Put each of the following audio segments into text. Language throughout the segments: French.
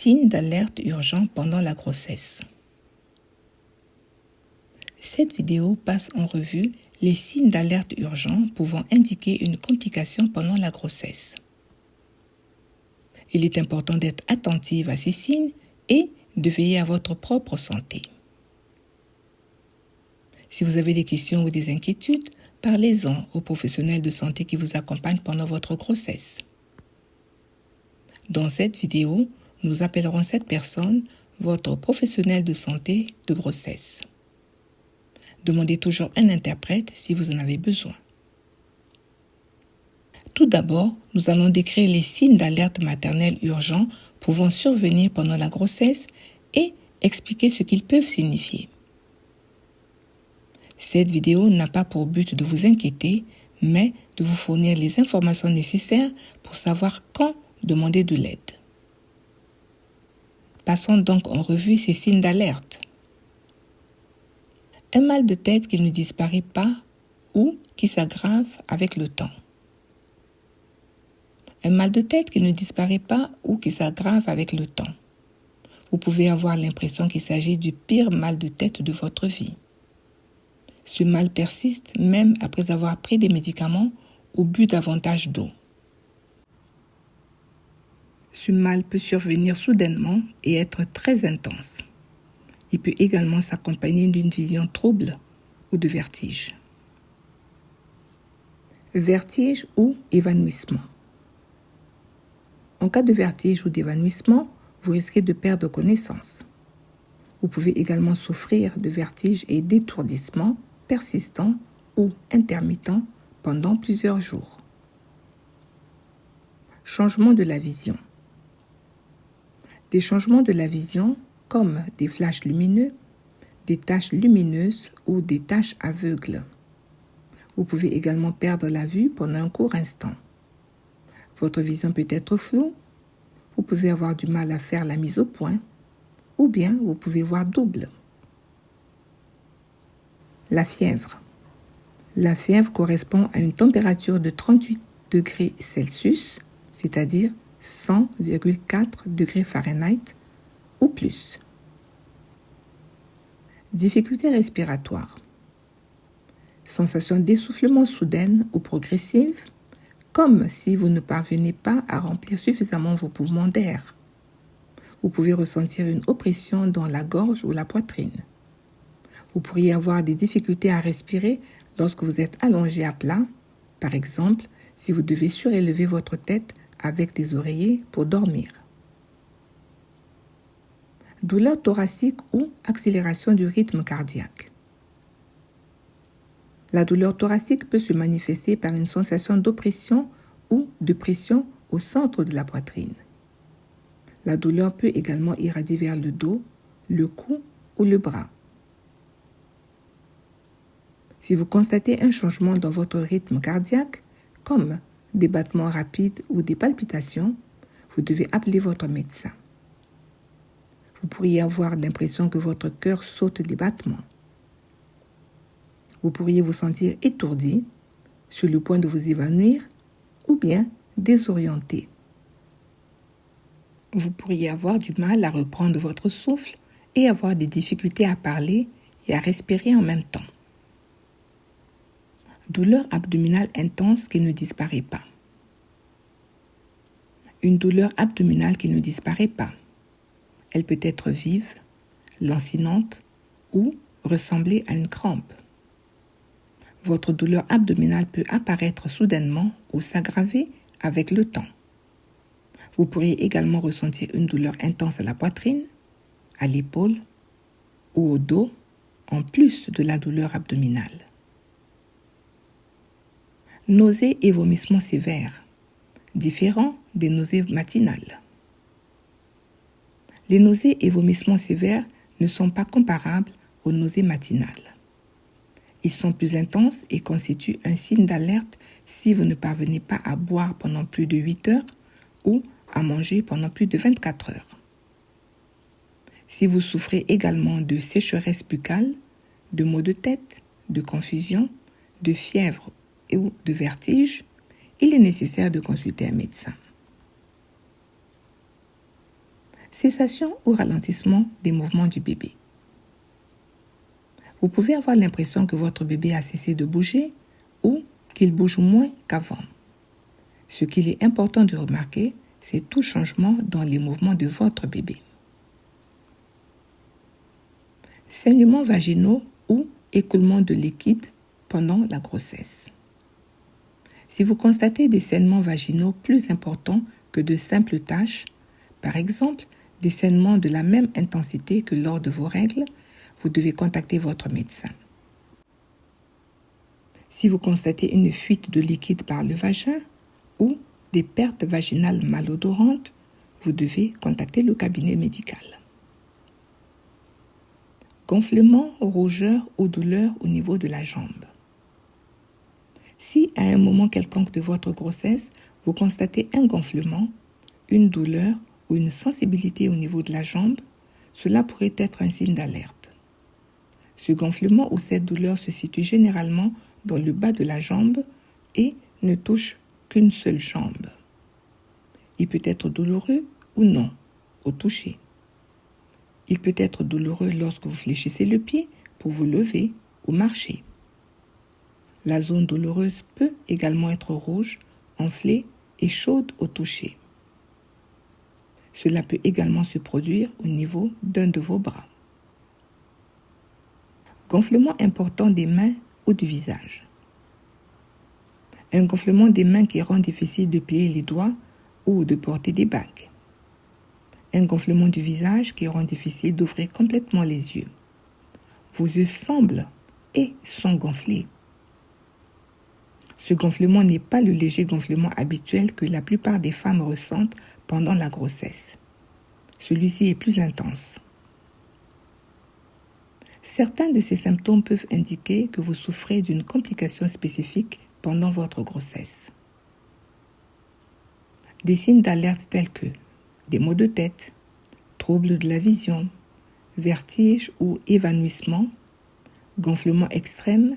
Signes d'alerte urgents pendant la grossesse. Cette vidéo passe en revue les signes d'alerte urgents pouvant indiquer une complication pendant la grossesse. Il est important d'être attentive à ces signes et de veiller à votre propre santé. Si vous avez des questions ou des inquiétudes, parlez-en aux professionnels de santé qui vous accompagnent pendant votre grossesse. Dans cette vidéo, nous appellerons cette personne votre professionnel de santé de grossesse. Demandez toujours un interprète si vous en avez besoin. Tout d'abord, nous allons décrire les signes d'alerte maternelle urgents pouvant survenir pendant la grossesse et expliquer ce qu'ils peuvent signifier. Cette vidéo n'a pas pour but de vous inquiéter, mais de vous fournir les informations nécessaires pour savoir quand demander de l'aide. Passons donc en revue ces signes d'alerte. Un mal de tête qui ne disparaît pas ou qui s'aggrave avec le temps. Un mal de tête qui ne disparaît pas ou qui s'aggrave avec le temps. Vous pouvez avoir l'impression qu'il s'agit du pire mal de tête de votre vie. Ce mal persiste même après avoir pris des médicaments ou bu davantage d'eau. Ce mal peut survenir soudainement et être très intense. Il peut également s'accompagner d'une vision trouble ou de vertige. Vertige ou évanouissement. En cas de vertige ou d'évanouissement, vous risquez de perdre connaissance. Vous pouvez également souffrir de vertige et d'étourdissement persistant ou intermittent pendant plusieurs jours. Changement de la vision. Des changements de la vision comme des flashs lumineux, des taches lumineuses ou des taches aveugles. Vous pouvez également perdre la vue pendant un court instant. Votre vision peut être floue, vous pouvez avoir du mal à faire la mise au point, ou bien vous pouvez voir double. La fièvre. La fièvre correspond à une température de 38 degrés Celsius, c'est-à-dire 100,4 degrés Fahrenheit ou plus. Difficultés respiratoires. Sensation d'essoufflement soudaine ou progressive, comme si vous ne parvenez pas à remplir suffisamment vos poumons d'air. Vous pouvez ressentir une oppression dans la gorge ou la poitrine. Vous pourriez avoir des difficultés à respirer lorsque vous êtes allongé à plat, par exemple si vous devez surélever votre tête avec des oreillers pour dormir. Douleur thoracique ou accélération du rythme cardiaque. La douleur thoracique peut se manifester par une sensation d'oppression ou de pression au centre de la poitrine. La douleur peut également irradier vers le dos, le cou ou le bras. Si vous constatez un changement dans votre rythme cardiaque, comme des battements rapides ou des palpitations, vous devez appeler votre médecin. Vous pourriez avoir l'impression que votre cœur saute des battements. Vous pourriez vous sentir étourdi, sur le point de vous évanouir ou bien désorienté. Vous pourriez avoir du mal à reprendre votre souffle et avoir des difficultés à parler et à respirer en même temps. Douleur abdominale intense qui ne disparaît pas. Une douleur abdominale qui ne disparaît pas. Elle peut être vive, lancinante ou ressembler à une crampe. Votre douleur abdominale peut apparaître soudainement ou s'aggraver avec le temps. Vous pourriez également ressentir une douleur intense à la poitrine, à l'épaule ou au dos, en plus de la douleur abdominale. Nausées et vomissements sévères, différents des nausées matinales. Les nausées et vomissements sévères ne sont pas comparables aux nausées matinales. Ils sont plus intenses et constituent un signe d'alerte si vous ne parvenez pas à boire pendant plus de 8 heures ou à manger pendant plus de 24 heures. Si vous souffrez également de sécheresse buccale, de maux de tête, de confusion, de fièvre ou de vertige, il est nécessaire de consulter un médecin. Cessation ou ralentissement des mouvements du bébé. Vous pouvez avoir l'impression que votre bébé a cessé de bouger ou qu'il bouge moins qu'avant. Ce qu'il est important de remarquer, c'est tout changement dans les mouvements de votre bébé. Saignements vaginaux ou écoulement de liquide pendant la grossesse. Si vous constatez des saignements vaginaux plus importants que de simples taches, par exemple des saignements de la même intensité que lors de vos règles, vous devez contacter votre médecin. Si vous constatez une fuite de liquide par le vagin ou des pertes vaginales malodorantes, vous devez contacter le cabinet médical. Gonflement, rougeur ou douleur au niveau de la jambe. Si à un moment quelconque de votre grossesse, vous constatez un gonflement, une douleur ou une sensibilité au niveau de la jambe, cela pourrait être un signe d'alerte. Ce gonflement ou cette douleur se situe généralement dans le bas de la jambe et ne touche qu'une seule jambe. Il peut être douloureux ou non au toucher. Il peut être douloureux lorsque vous fléchissez le pied pour vous lever ou marcher. La zone douloureuse peut également être rouge, enflée et chaude au toucher. Cela peut également se produire au niveau d'un de vos bras. Gonflement important des mains ou du visage. Un gonflement des mains qui rend difficile de plier les doigts ou de porter des bagues. Un gonflement du visage qui rend difficile d'ouvrir complètement les yeux. Vos yeux semblent et sont gonflés. Ce gonflement n'est pas le léger gonflement habituel que la plupart des femmes ressentent pendant la grossesse. Celui-ci est plus intense. Certains de ces symptômes peuvent indiquer que vous souffrez d'une complication spécifique pendant votre grossesse. Des signes d'alerte tels que des maux de tête, troubles de la vision, vertige ou évanouissement, gonflement extrême,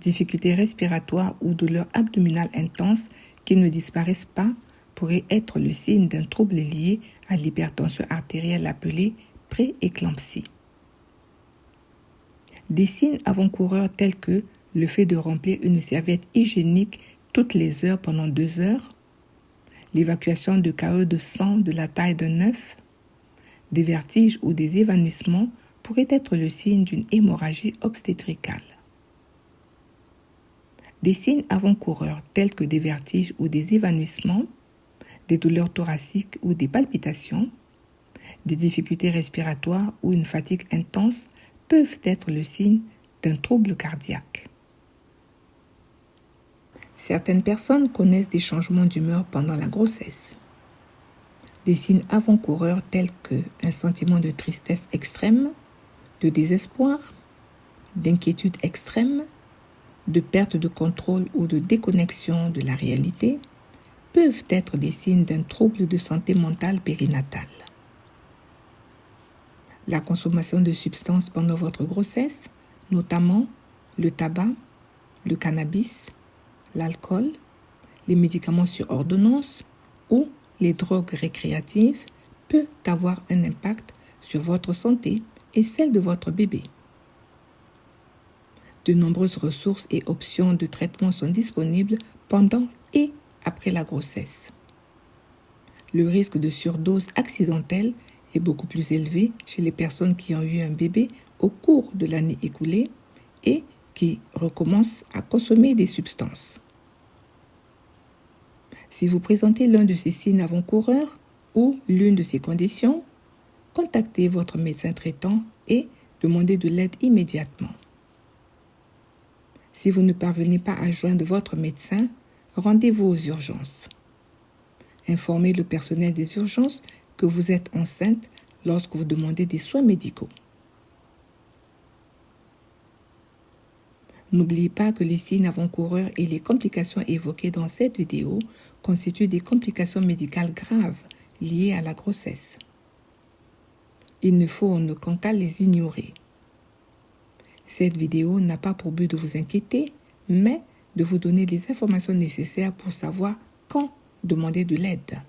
difficultés respiratoires ou douleurs abdominales intenses qui ne disparaissent pas pourraient être le signe d'un trouble lié à l'hypertension artérielle appelée pré-éclampsie. Des signes avant-coureurs tels que le fait de remplir une serviette hygiénique toutes les heures pendant 2 heures, l'évacuation de KE de sang de la taille d'un œuf, des vertiges ou des évanouissements pourraient être le signe d'une hémorragie obstétricale. Des signes avant-coureurs tels que des vertiges ou des évanouissements, des douleurs thoraciques ou des palpitations, des difficultés respiratoires ou une fatigue intense peuvent être le signe d'un trouble cardiaque. Certaines personnes connaissent des changements d'humeur pendant la grossesse. Des signes avant-coureurs tels qu'un sentiment de tristesse extrême, de désespoir, d'inquiétude extrême, de perte de contrôle ou de déconnexion de la réalité peuvent être des signes d'un trouble de santé mentale périnatale. La consommation de substances pendant votre grossesse, notamment le tabac, le cannabis, l'alcool, les médicaments sur ordonnance ou les drogues récréatives peut avoir un impact sur votre santé et celle de votre bébé. De nombreuses ressources et options de traitement sont disponibles pendant et après la grossesse. Le risque de surdose accidentelle est beaucoup plus élevé chez les personnes qui ont eu un bébé au cours de l'année écoulée et qui recommencent à consommer des substances. Si vous présentez l'un de ces signes avant-coureurs ou l'une de ces conditions, contactez votre médecin traitant et demandez de l'aide immédiatement. Si vous ne parvenez pas à joindre votre médecin, rendez-vous aux urgences. Informez le personnel des urgences que vous êtes enceinte lorsque vous demandez des soins médicaux. N'oubliez pas que les signes avant-coureurs et les complications évoquées dans cette vidéo constituent des complications médicales graves liées à la grossesse. Il ne faut en aucun cas les ignorer. Cette vidéo n'a pas pour but de vous inquiéter, mais de vous donner les informations nécessaires pour savoir quand demander de l'aide.